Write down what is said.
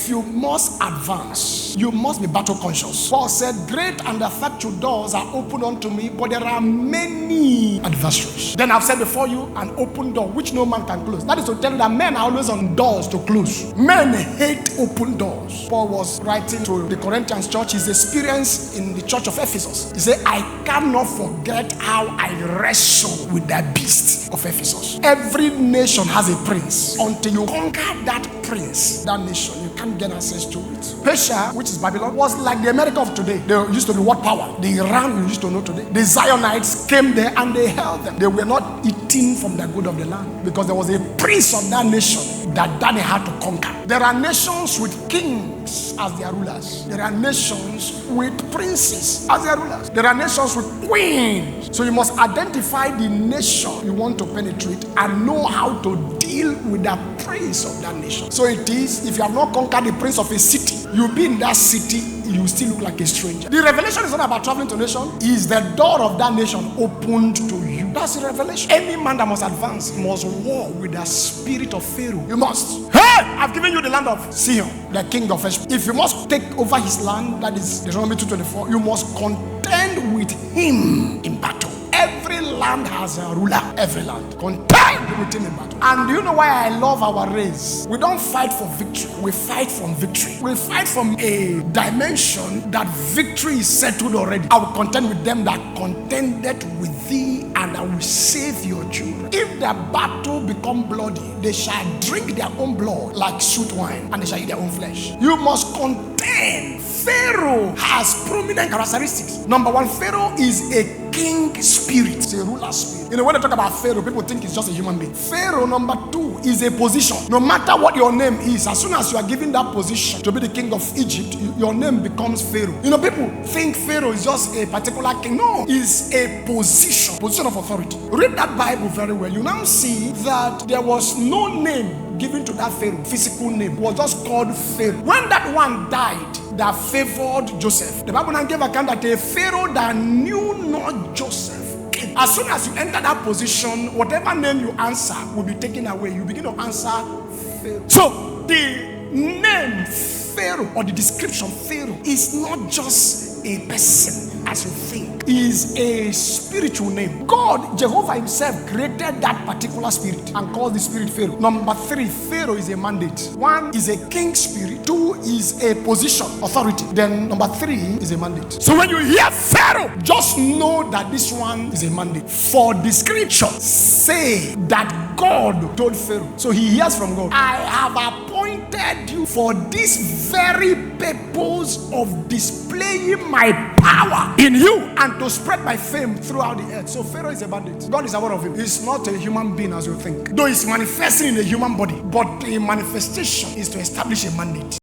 If you must advance, you must be battle conscious. Paul said, great and effectual doors are opened unto me, but there are many adversaries. Then I've said before you, an open door which no man can close. That is to tell you that men are always on doors to close. Men hate open doors. Paul was writing to the Corinthians church his experience in the church of Ephesus. He said, I cannot forget how I wrestled with the beast of Ephesus. Every nation has a prince. Until you conquer that prince, that nation, you can't get access to it. Persia, which is Babylon, was like the America of today. They used to be what power? The Iran you used to know today. The Zionites came there and they held them. They were not eating from the good of the land because there was a prince of that nation that they had to conquer. There are nations with kings as their rulers. There are nations with princes as their rulers. There are nations with queens. So you must identify the nation you want to penetrate and know how to deal with the prince of that nation. So it is, if you have not conquered the prince of a city, you'll be in that city, you still look like a stranger. The revelation is not about traveling to a nation. Is the door of that nation opened to you? That's the revelation. Any man that must advance must war with the spirit of Pharaoh. You must. Hey, I've given you the land of Sihon, the king of Heshbon. If you must take over his land, that is Deuteronomy 2:24, you must contend with him in battle. Every land has a ruler. Every land. Contend with him in battle. And do you know why I love our race? We don't fight for victory. We fight from victory. We fight from a dimension that victory is settled already. I will contend with them that contended with thee, and I will save your children. If the battle become bloody, they shall drink their own blood like sweet wine, and they shall eat their own flesh. You must contend. Pharaoh has prominent characteristics. Number one, Pharaoh is a king spirit. It's a ruler spirit. You know, when they talk about Pharaoh, people think it's just a human being. Pharaoh, number two, is a position. No matter what your name is, as soon as you are given that position to be the king of Egypt, your name becomes Pharaoh. You know, people think Pharaoh is just a particular king. No, it's a position of authority. Read that Bible very well. You now see that there was no name given to that Pharaoh, physical name. It was just called Pharaoh. When that one died, that favored Joseph, the Bible now gave account that a Pharaoh that knew not Joseph. As soon as you enter that position, whatever name you answer will be taken away. You begin to answer Pharaoh. So the name Pharaoh, or the description Pharaoh, is not just a person as you think. Is a spiritual name. God, Jehovah himself, created that particular spirit and called the spirit Pharaoh. Number three, Pharaoh is a mandate. One is a king spirit. Two is a position, authority. Then number three is a mandate. So when you hear Pharaoh, just know that this one is a mandate. For the scriptures say that God told Pharaoh. So he hears from God. I have appointed you for this very purpose of displaying my power in you and to spread my fame throughout the earth. So Pharaoh is a bandit. God is aware of him. He's not a human being as you think. Though he's manifesting in a human body, but the manifestation is to establish a mandate.